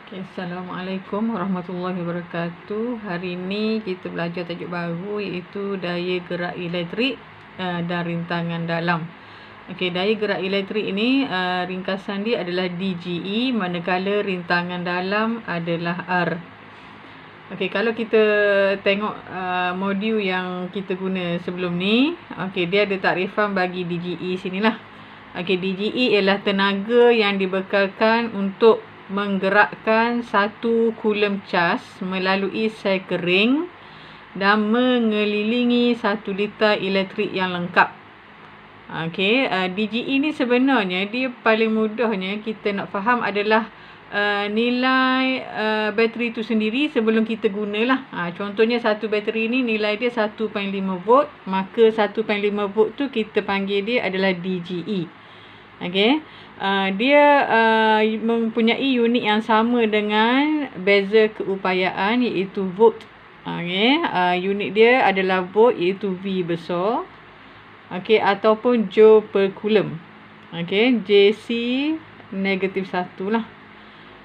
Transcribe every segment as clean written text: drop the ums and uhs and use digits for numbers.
Okay, Assalamualaikum warahmatullahi wabarakatuh. Hari ini kita belajar tajuk baru iaitu daya gerak elektrik dan rintangan dalam. Okey, daya gerak elektrik ini ringkasan dia adalah DGE, manakala rintangan dalam adalah R. Okey, kalau kita tengok modul yang kita guna sebelum ni, okey, dia ada takrifan bagi DGE sinilah. Okey, DGE ialah tenaga yang dibekalkan untuk menggerakkan 1 coulomb cas melalui sel kering dan mengelilingi 1 liter elektrik yang lengkap. Okey, DGE ni sebenarnya dia paling mudahnya kita nak faham adalah nilai bateri tu sendiri sebelum kita gunalah. Contohnya satu bateri ni nilai dia 1.5 volt, maka 1.5 volt tu kita panggil dia adalah DGE. Okey. Dia mempunyai unit yang sama dengan beza keupayaan iaitu volt. Okey, unit dia adalah volt iaitu V besar. Okey, ataupun joule per coulomb. Okey, JC -1 lah.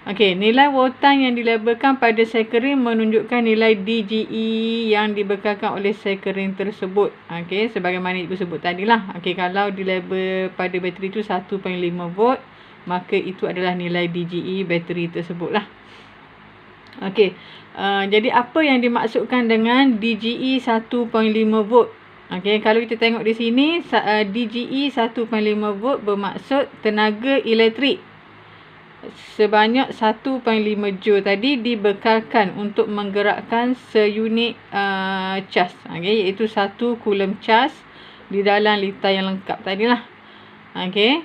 Okey, nilai voltan yang dilabelkan pada sel kering menunjukkan nilai DGE yang dibekalkan oleh sel kering tersebut. Okey, sebagaimana ibu sebut tadilah. Okey, kalau dilabel pada bateri itu 1.5 volt, maka itu adalah nilai DGE bateri tersebut lah. Okey, jadi apa yang dimaksudkan dengan DGE 1.5 volt? Okey, kalau kita tengok di sini, DGE 1.5 volt bermaksud tenaga elektrik sebanyak 1.5 joule tadi dibekalkan untuk menggerakkan seunit cas, iaitu 1 coulomb cas di dalam liter yang lengkap tadilah. Okey,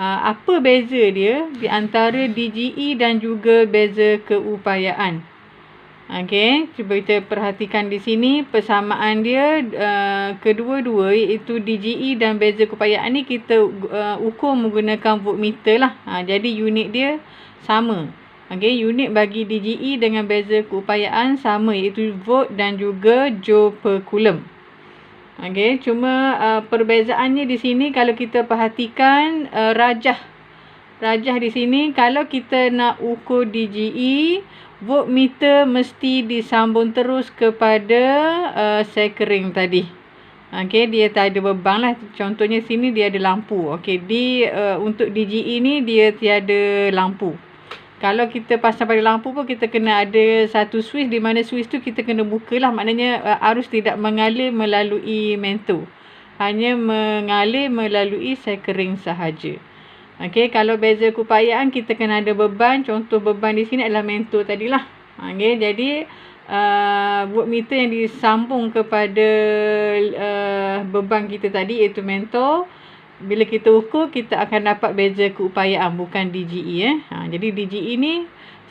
apa beza dia di antara DGE dan juga beza keupayaan? Okey, cuba kita perhatikan di sini persamaan dia kedua-dua iaitu DGE dan beza keupayaan ni kita ukur menggunakan voltmeter lah. Jadi unit dia sama. Okey, unit bagi DGE dengan beza keupayaan sama iaitu volt dan juga joule per coulomb. Okey, cuma perbezaannya di sini kalau kita perhatikan rajah di sini, kalau kita nak ukur DGE, voltmeter mesti disambung terus kepada sel kering tadi. Okey, dia tak ada beban lah. Contohnya sini dia ada lampu. Okey, untuk DGE ni dia tiada lampu. Kalau kita pasang pada lampu pun kita kena ada satu switch, di mana switch tu kita kena buka lah. Maknanya arus tidak mengalir melalui mentor. Hanya mengalir melalui sel kering sahaja. Okey, kalau beza keupayaan kita kena ada beban. Contoh beban di sini adalah mentor tadilah. Okey, jadi voltmeter yang disambung kepada beban kita tadi iaitu mentor, bila kita ukur kita akan dapat beza keupayaan, bukan DGE. Jadi DGE ni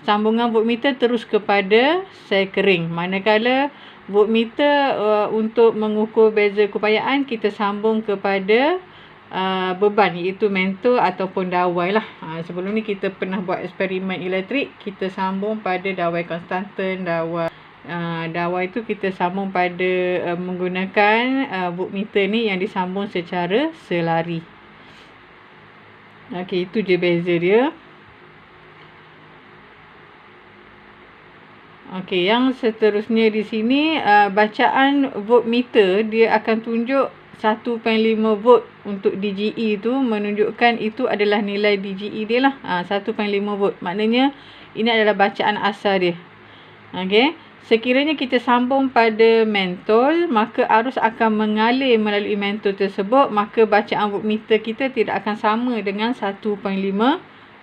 sambungan voltmeter terus kepada sel kering. Manakala voltmeter untuk mengukur beza keupayaan kita sambung kepada beban iaitu mentor ataupun dawai lah. Sebelum ni kita pernah buat eksperimen elektrik, kita sambung pada dawai konstanten, dawai tu kita sambung pada menggunakan voltmeter ni yang disambung secara selari. Okey, itu je beza dia. Okey, yang seterusnya di sini bacaan voltmeter dia akan tunjuk 1.5 volt untuk DGE tu, menunjukkan itu adalah nilai DGE dia lah. 1.5 volt. Maknanya ini adalah bacaan asal dia. Okey, sekiranya kita sambung pada mentol, maka arus akan mengalir melalui mentol tersebut, maka bacaan voltmeter kita tidak akan sama dengan 1.5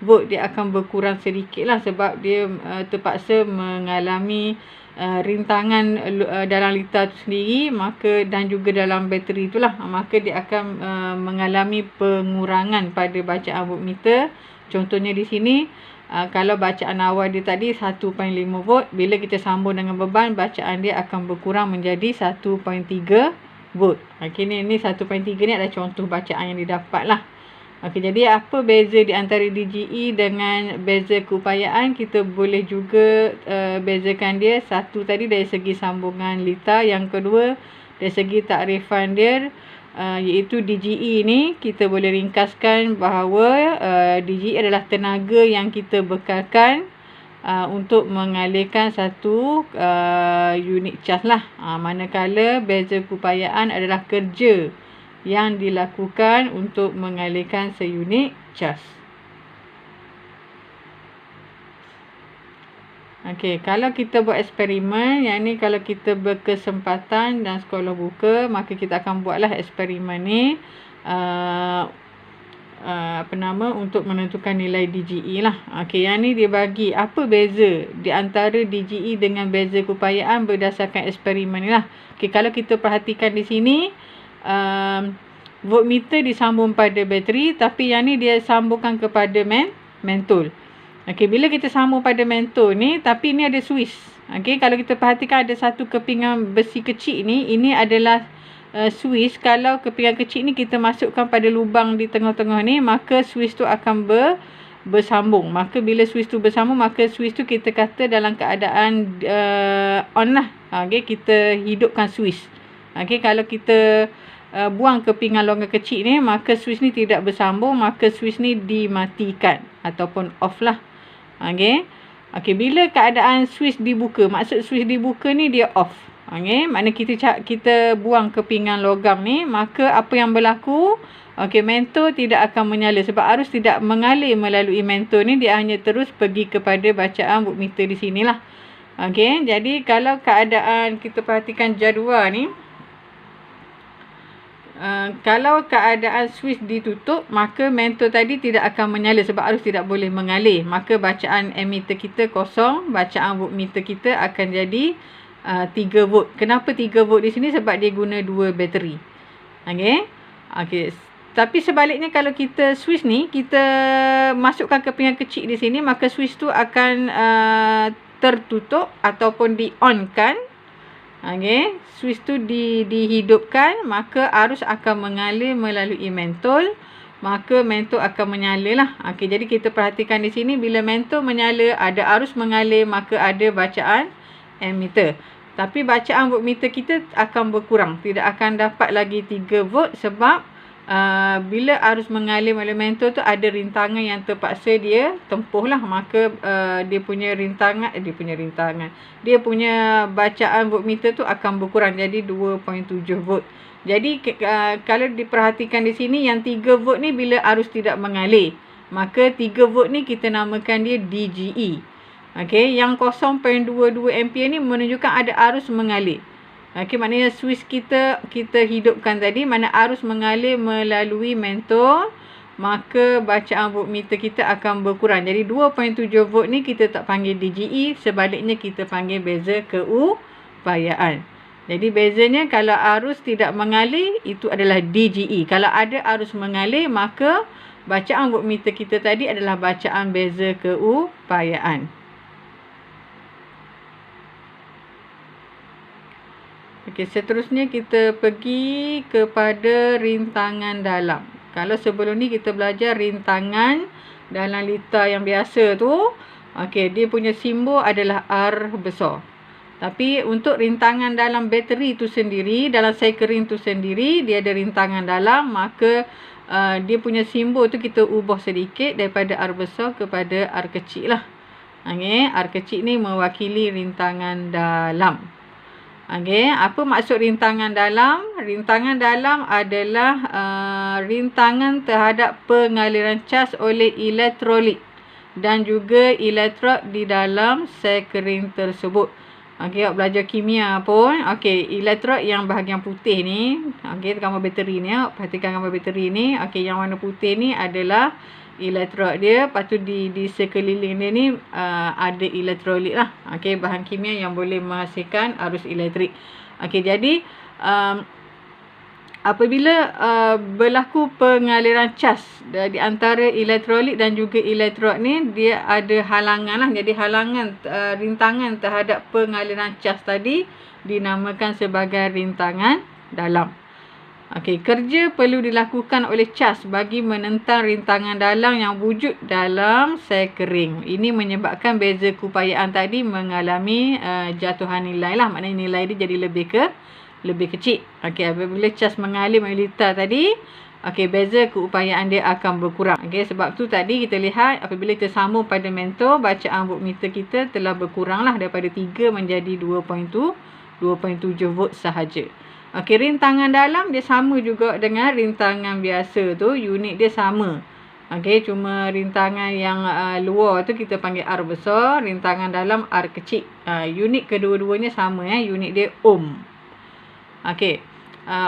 volt. Dia akan berkurang sedikit lah sebab dia terpaksa mengalami rintangan dalam liter tu sendiri, dan juga dalam bateri itulah, maka dia akan mengalami pengurangan pada bacaan voltmeter. Contohnya di sini, kalau bacaan awal dia tadi 1.5 volt, bila kita sambung dengan beban, bacaan dia akan berkurang menjadi 1.3 volt. Okey, ni 1.3 ni adalah contoh bacaan yang didapat lah. Okey, jadi apa beza di antara DGE dengan beza keupayaan? Kita boleh juga bezakan dia. Satu tadi dari segi sambungan liter, yang kedua dari segi takrifan dia, iaitu DGE ni kita boleh ringkaskan bahawa DGE adalah tenaga yang kita bekalkan untuk mengalirkan satu unit cas lah. Manakala bezel keupayaan adalah kerja yang dilakukan untuk mengalirkan seunit cas. Okey, kalau kita buat eksperimen, yang ni kalau kita berkesempatan dan sekolah buka, maka kita akan buatlah eksperimen ni untuk menentukan nilai DGE lah. Okey, yang ni dia bagi apa beza di antara DGE dengan beza keupayaan berdasarkan eksperimen ni lah. Okey, kalau kita perhatikan di sini, voltmeter disambung pada bateri, tapi yang ni dia sambungkan kepada mentol. Okey, bila kita sambung pada mentol ni, tapi ni ada switch. Okey, kalau kita perhatikan ada satu kepingan besi kecil ni, ini adalah switch. Kalau kepingan kecil ni kita masukkan pada lubang di tengah-tengah ni, maka switch tu akan bersambung. Maka bila switch tu bersambung, maka switch tu kita kata dalam keadaan on lah. Okey, kita hidupkan switch. Okey, kalau kita buang kepingan longgar kecil ni, maka switch ni tidak bersambung, maka switch ni dimatikan ataupun off lah. Okey. Okey, bila keadaan switch dibuka, maksud switch dibuka ni dia off. Okey, makna kita buang kepingan logam ni, maka apa yang berlaku? Okey, mentol tidak akan menyala sebab arus tidak mengalir melalui mentol ni, dia hanya terus pergi kepada bacaan voltmeter di sinilah. Okey, jadi kalau keadaan kita perhatikan jadual ni, kalau keadaan switch ditutup, maka mentol tadi tidak akan menyala sebab arus tidak boleh mengalir. Maka bacaan ammeter kita kosong, bacaan voltmeter kita akan jadi 3 volt. Kenapa 3 volt di sini? Sebab dia guna 2 bateri. Okey. Okey. Tapi sebaliknya kalau kita switch ni, kita masukkan kepingan kecil di sini, maka switch tu akan tertutup ataupun di-on-kan. Okey, switch tu dihidupkan, maka arus akan mengalir melalui mentol, maka mentol akan menyala lah. Okey, jadi kita perhatikan di sini, bila mentol menyala, ada arus mengalir, maka ada bacaan ammeter. Tapi bacaan voltmeter kita akan berkurang, tidak akan dapat lagi 3 volt sebab bila arus mengalir melalui mentol tu ada rintangan yang terpaksa dia tempuh lah, maka dia punya bacaan voltmeter tu akan berkurang jadi 2.7 volt. Jadi kalau diperhatikan di sini, yang 3 volt ni bila arus tidak mengalir, maka 3 volt ni kita namakan dia DGE. Okey, yang 0.22 ampere ni menunjukkan ada arus mengalir. Okey, maknanya switch kita hidupkan tadi, mana arus mengalir melalui mentol, maka bacaan voltmeter kita akan berkurang. Jadi 2.7 volt ni kita tak panggil DGE, sebaliknya kita panggil beza keupayaan. Jadi bezanya, kalau arus tidak mengalir, itu adalah DGE. Kalau ada arus mengalir, maka bacaan voltmeter kita tadi adalah bacaan beza keupayaan. Okey, seterusnya kita pergi kepada rintangan dalam. Kalau sebelum ni kita belajar rintangan dalam liter yang biasa tu, okey, dia punya simbol adalah R besar. Tapi untuk rintangan dalam bateri tu sendiri, dalam cycling tu sendiri, dia ada rintangan dalam, maka dia punya simbol tu kita ubah sedikit daripada R besar kepada R kecil lah. Okey, R kecil ni mewakili rintangan dalam. Okey, apa maksud rintangan dalam? Rintangan dalam adalah rintangan terhadap pengaliran cas oleh elektrolit dan juga elektrod di dalam sel kering tersebut. Okey, awak belajar kimia pun. Okey, elektrod yang bahagian putih ni, okey, gambar bateri ni, awak perhatikan gambar bateri ni. Okey, yang warna putih ni adalah elektrod dia, lepas tu di sekeliling dia ni ada elektrolit lah. Okey, bahan kimia yang boleh menghasilkan arus elektrik. Okey, jadi apabila berlaku pengaliran cas di antara elektrolit dan juga elektrod ni, dia ada halangan lah. Jadi halangan rintangan terhadap pengaliran cas tadi dinamakan sebagai rintangan dalam. Okey, kerja perlu dilakukan oleh cas bagi menentang rintangan dalam yang wujud dalam sel kering. Ini menyebabkan beza keupayaan tadi mengalami jatuhan nilai lah. Maknanya nilai dia jadi lebih kecil. Okey, apabila cas mengalir melalui liter tadi, Okey, beza keupayaan dia akan berkurang. Okey, sebab tu tadi kita lihat apabila kita sambung pada mentor, bacaan voltmeter kita telah berkuranglah daripada 3 menjadi 2.7 volt sahaja. Okey, rintangan dalam dia sama juga dengan rintangan biasa tu, unit dia sama. Okey, cuma rintangan yang luar tu kita panggil R besar, rintangan dalam R kecil. Unit kedua-duanya sama, unit dia ohm. Okey.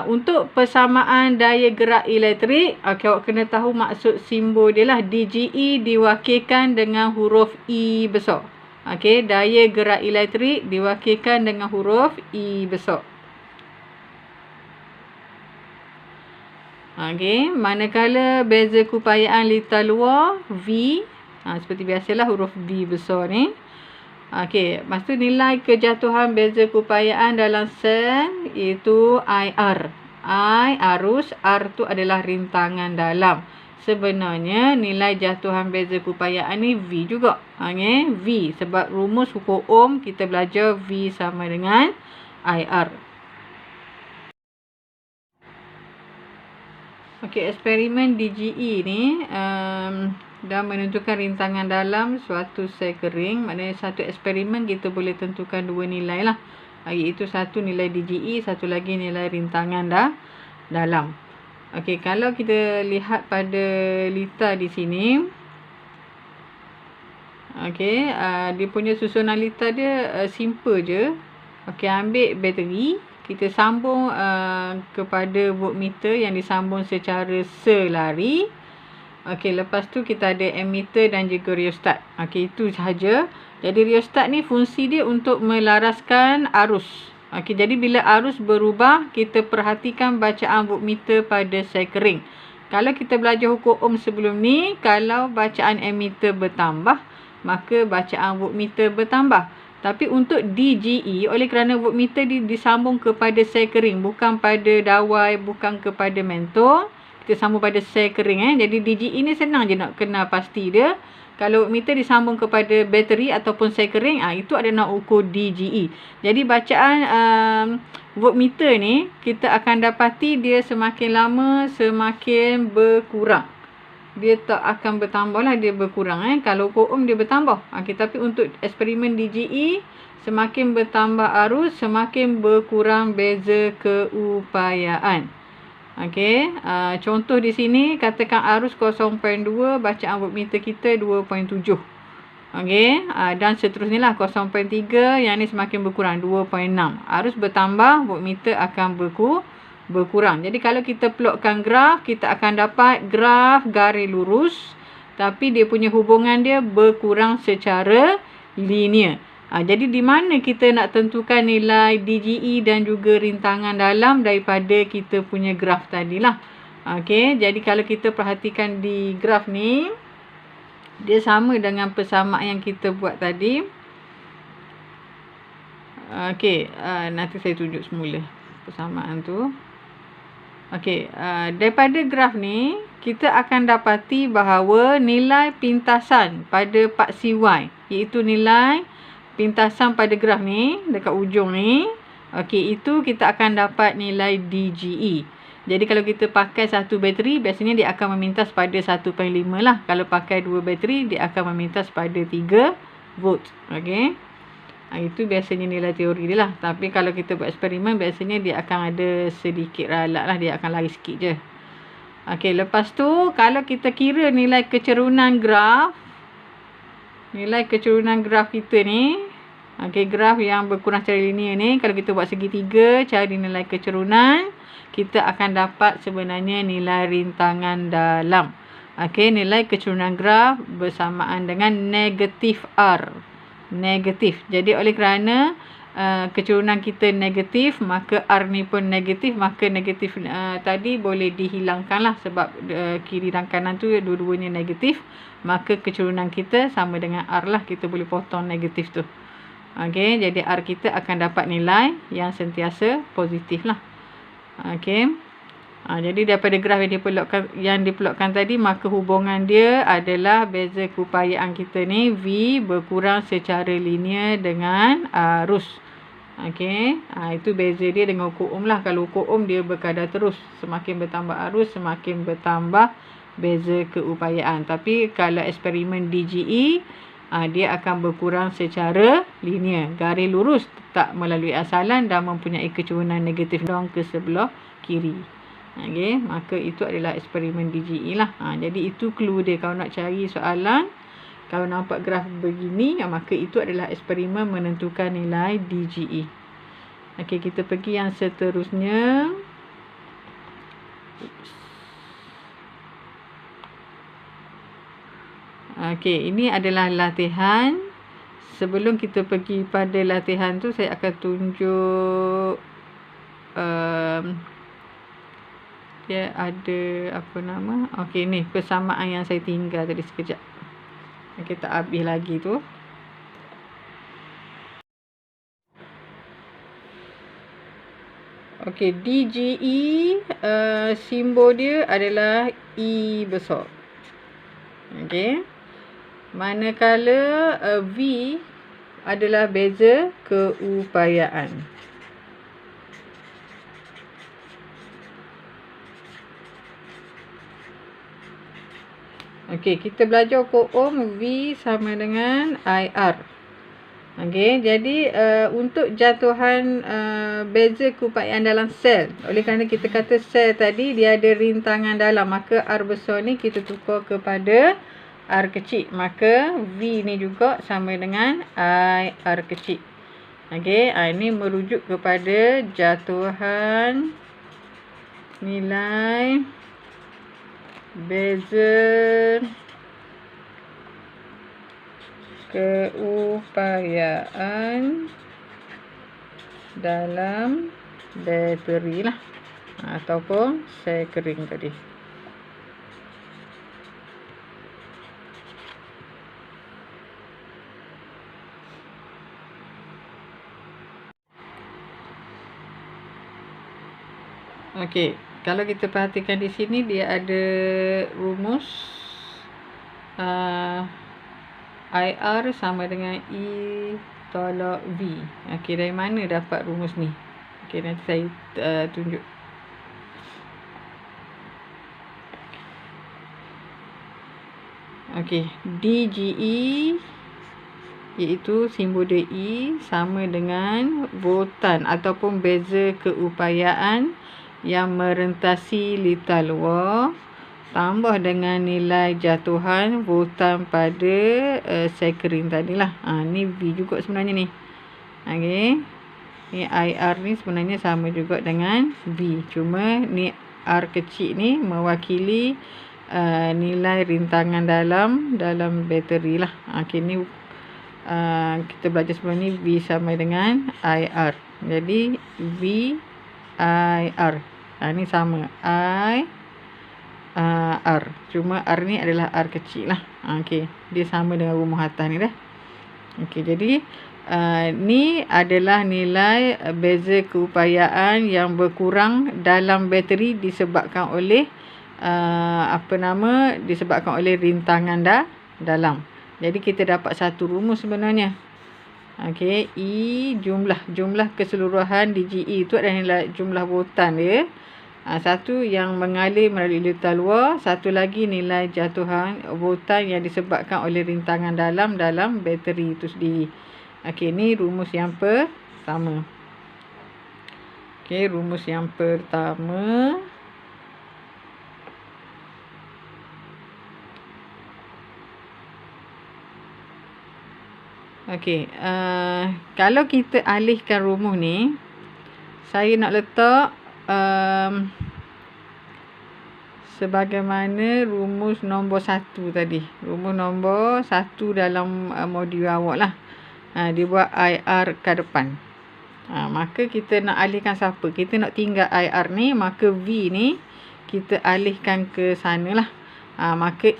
Untuk persamaan daya gerak elektrik, awak kena tahu maksud simbol dia lah. DGE diwakilkan dengan huruf E besar. Okey, daya gerak elektrik diwakilkan dengan huruf E besar. Okey, manakala beza keupayaan litar luar V, seperti biasalah huruf V besar ni. Okey, lepas tu nilai kejatuhan beza keupayaan dalam sel iaitu IR. I arus, R tu adalah rintangan dalam. Sebenarnya nilai jatuhan beza keupayaan ni V juga. V sebab rumus hukum Ohm kita belajar V sama dengan IR. Okey, eksperimen DGE ni dan menentukan rintangan dalam suatu sel kering. Maknanya satu eksperimen kita boleh tentukan dua nilai lah, iaitu satu nilai DGE, satu lagi nilai rintangan dalam. Okey, kalau kita lihat pada litar di sini, okey, dia punya susunan litar dia simple je. Okey, ambil bateri, kita sambung kepada voltmeter yang disambung secara selari. Okey, lepas tu kita ada ammeter dan juga rheostat. Okey, itu sahaja. Jadi rheostat ni fungsi dia untuk melaraskan arus. Okey, jadi bila arus berubah, kita perhatikan bacaan voltmeter pada sel kering. Kalau kita belajar hukum Ohm sebelum ni, kalau bacaan ammeter bertambah, maka bacaan voltmeter bertambah. Tapi untuk DGE, oleh kerana voltmeter disambung kepada sel kering, bukan pada dawai, bukan kepada mentor, kita sambung pada sel kering. Jadi DGE ni senang je nak kenal pasti dia. Kalau voltmeter disambung kepada bateri ataupun sel kering, itu ada nak ukur DGE. Jadi bacaan voltmeter ni kita akan dapati dia semakin lama semakin berkurang. Dia tak akan bertambah lah, dia berkurang. Kalau ukur Ohm dia bertambah. Tapi untuk eksperimen DGE, semakin bertambah arus, semakin berkurang beza keupayaan. Okey, contoh di sini katakan arus 0.2, bacaan voltmeter kita 2.7. Okey, dan seterusnya lah 0.3, yang ni semakin berkurang 2.6. Arus bertambah, voltmeter akan berkurang. Jadi kalau kita plotkan graf, kita akan dapat graf garis lurus, tapi dia punya hubungan dia berkurang secara linear. Jadi di mana kita nak tentukan nilai DGE dan juga rintangan dalam daripada kita punya graf tadilah. Okey, jadi kalau kita perhatikan di graf ni, dia sama dengan persamaan yang kita buat tadi. Okey, nanti saya tunjuk semula persamaan tu. Okey, daripada graf ni, kita akan dapati bahawa nilai pintasan pada paksi Y, iaitu nilai pintasan pada graf ni, dekat ujung ni. Okey, itu kita akan dapat nilai DGE. Jadi kalau kita pakai satu bateri, biasanya dia akan memintas pada 1.5 lah. Kalau pakai dua bateri, dia akan memintas pada 3 volt. Okey, itu biasanya nilai teori dia lah. Tapi kalau kita buat eksperimen, biasanya dia akan ada sedikit ralat lah. Dia akan lari sikit je. Okey, lepas tu kalau kita kira nilai kecerunan graf, kita ni, okey, graf yang berkurang secara linear ni, kalau kita buat segitiga, cari nilai kecerunan, kita akan dapat sebenarnya nilai rintangan dalam. Okey, nilai kecerunan graf bersamaan dengan negatif R. Negatif. Jadi oleh kerana kecerunan kita negatif, maka R ni pun negatif, maka negatif tadi boleh dihilangkan lah, sebab kiri dan kanan tu dua-duanya negatif, maka kecerunan kita sama dengan R lah, kita boleh potong negatif tu. Okey, jadi R kita akan dapat nilai yang sentiasa positif lah. Okey, jadi daripada graf yang diplotkan tadi, maka hubungan dia adalah beza keupayaan kita ni V berkurang secara linear dengan arus. Okey, itu beza dia dengan ukur lah. Kalau ukur dia berkadar terus, semakin bertambah arus semakin bertambah beza keupayaan. Tapi kalau eksperimen DGE, dia akan berkurang secara linear. Garis lurus tak melalui asalan dan mempunyai kecurunan negatif dong ke sebelah kiri. Okey, maka itu adalah eksperimen DGE lah. Jadi itu clue dia. Kalau nak cari soalan, kalau nampak graf begini, maka itu adalah eksperimen menentukan nilai DGE. Okey, kita pergi yang seterusnya. Okey, ini adalah latihan. Sebelum kita pergi pada latihan tu, saya akan tunjuk dia ada apa nama. Okey, ni persamaan yang saya tinggal tadi sekejap. Kita habis lagi tu. Okey, DGE simbol dia adalah E besar. Okey. Manakala V adalah beza keupayaan. Okey, kita belajar ukur ohm. V sama dengan IR. Okey, jadi untuk jatuhan beza keupayaan dalam sel, oleh kerana kita kata sel tadi dia ada rintangan dalam, maka R besar ni kita tukar kepada R kecil. Maka V ni juga sama dengan IR kecil. Okey, ini merujuk kepada jatuhan nilai beza keupayaan dalam bateri lah, ataupun sel kering tadi. Okey, kalau kita perhatikan di sini dia ada rumus IR sama dengan E tolak V. Okey, dari mana dapat rumus ni? Okey, nanti saya tunjuk. Okey, DGE iaitu simbol dia E sama dengan voltan ataupun beza keupayaan yang merentasi litar luar tambah dengan nilai jatuhan voltan pada sel kering tadilah. Ni V juga sebenarnya ni. Okey. Ni IR ni sebenarnya sama juga dengan V. Cuma ni R kecil ni mewakili nilai rintangan dalam bateri lah. Okey, ni kita belajar sebelum ni V sama dengan IR. Jadi V IR. Ni sama R. Cuma R ni adalah R kecil lah. Okey, dia sama dengan rumus atas ni dah. Okey, jadi ni adalah nilai beza keupayaan yang berkurang dalam bateri disebabkan oleh disebabkan oleh rintangan dalam. Jadi kita dapat satu rumus sebenarnya. Okey, E jumlah keseluruhan DGE itu adalah nilai jumlah voltan dia. Satu yang mengalir melalui litar luar, satu lagi nilai jatuhan voltan yang disebabkan oleh rintangan dalam bateri itu sendiri. Okey, ni rumus yang pertama. Okey, rumus yang pertama. Okey, kalau kita alihkan rumus ni, saya nak letak sebagaimana rumus nombor 1 tadi. Rumus nombor 1 dalam modul awak lah. Dia buat IR ke depan. Maka kita nak alihkan siapa? Kita nak tinggal IR ni, maka V ni kita alihkan ke sana lah. Maka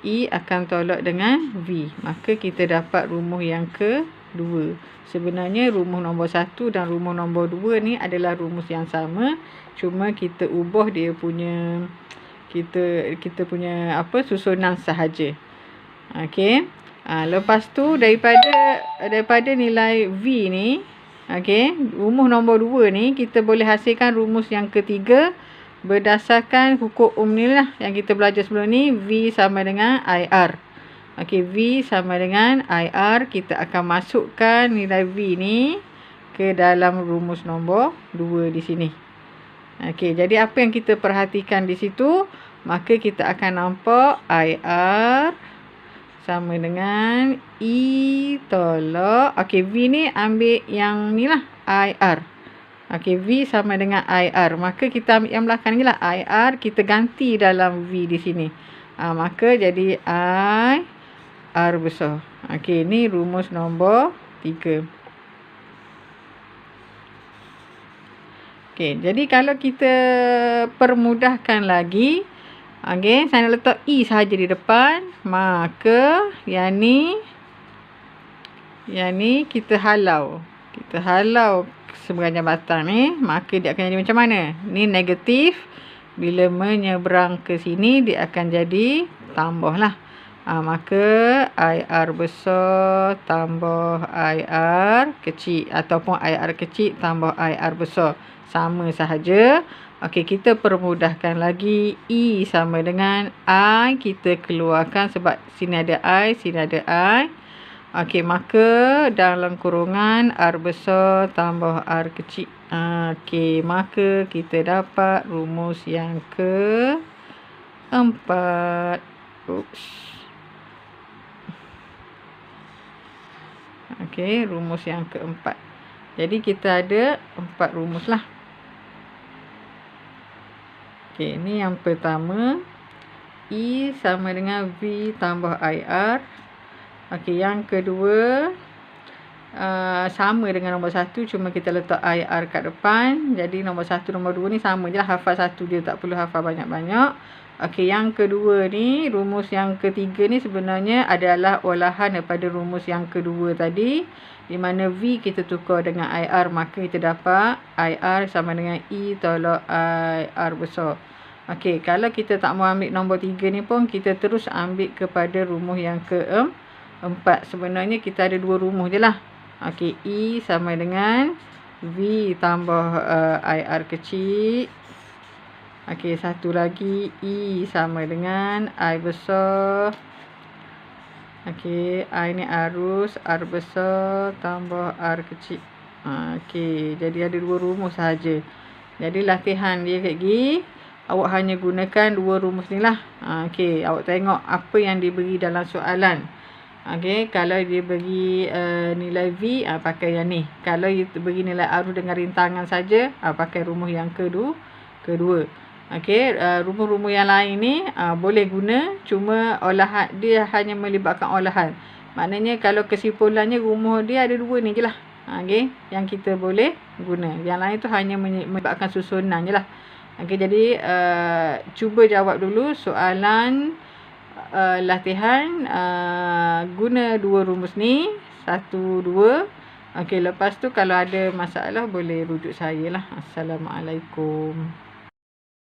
E akan tolak dengan V. Maka kita dapat rumus yang kedua. Sebenarnya rumus nombor 1 dan rumus nombor 2 ni adalah rumus yang sama. Cuma kita ubah dia punya kita punya susunan sahaja. Okey. Lepas tu daripada nilai V ni, okey, rumus nombor 2 ni kita boleh hasilkan rumus yang ketiga berdasarkan hukum ni lah yang kita belajar sebelum ni. V sama dengan IR. Okey, V sama dengan IR. Kita akan masukkan nilai V ni ke dalam rumus nombor 2 di sini. Okey, jadi apa yang kita perhatikan di situ? Maka kita akan nampak IR sama dengan E tolak. Okey, V ni ambil yang ni lah, IR. Okey, V sama dengan IR. Maka kita ambil yang belakang ni lah, IR. Kita ganti dalam V di sini. Maka jadi IR besar. Okey, ni rumus nombor 3. Okey, jadi kalau kita permudahkan lagi, okey, saya nak letak E sahaja di depan. Maka yang ni kita halau. Kita halau seberang jambatan ni. Maka dia akan jadi macam mana? Ni negatif. Bila menyeberang ke sini, dia akan jadi tambah lah. Maka IR besar tambah IR kecil. Ataupun IR kecil tambah IR besar. Sama sahaja. Okey, kita permudahkan lagi. E sama dengan I. Kita keluarkan sebab sini ada I, sini ada I. Okey, maka dalam kurungan R besar tambah R kecil. Okey, maka kita dapat rumus yang keempat. Okey, rumus yang keempat. Jadi kita ada 4 rumus lah. Okey, ni yang pertama. E sama dengan V tambah IR. Okey, yang kedua sama dengan nombor 1, cuma kita letak IR kat depan. Jadi nombor 1, nombor 2 ni sama je lah. Hafal 1 je, tak perlu hafal banyak-banyak. Okey, yang kedua ni, rumus yang ketiga ni sebenarnya adalah olahan daripada rumus yang kedua tadi. Di mana V kita tukar dengan IR, maka kita dapat IR sama dengan E tolak IR besar. Okey, kalau kita tak mau ambil nombor 3 ni pun, kita terus ambil kepada rumus yang keempat. Sebenarnya kita ada 2 rumus je lah. Okey, E sama dengan V tambah IR kecil. Okey, satu lagi E sama dengan I besar. Okey, I ni arus R besar tambah R kecil. Okey, jadi ada 2 rumus sahaja. Jadi latihan dia kat gini, awak hanya gunakan 2 rumus ni lah. Okey, awak tengok apa yang diberi dalam soalan. Okey, kalau dia bagi nilai V, pakai yang ni. Kalau dia beri nilai arus dengan rintangan saja, pakai rumus yang kedua. Okey, rumus-rumus yang lain ni boleh guna, cuma olahan dia hanya melibatkan olahan. Maknanya kalau kesimpulannya rumus dia ada 2 ni je lah. Okey, yang kita boleh guna. Yang lain tu hanya melibatkan susunan je lah. Okey, jadi cuba jawab dulu soalan latihan guna 2 rumus ni, 1, 2. Okey, lepas tu kalau ada masalah boleh rujuk saya lah. Assalamualaikum.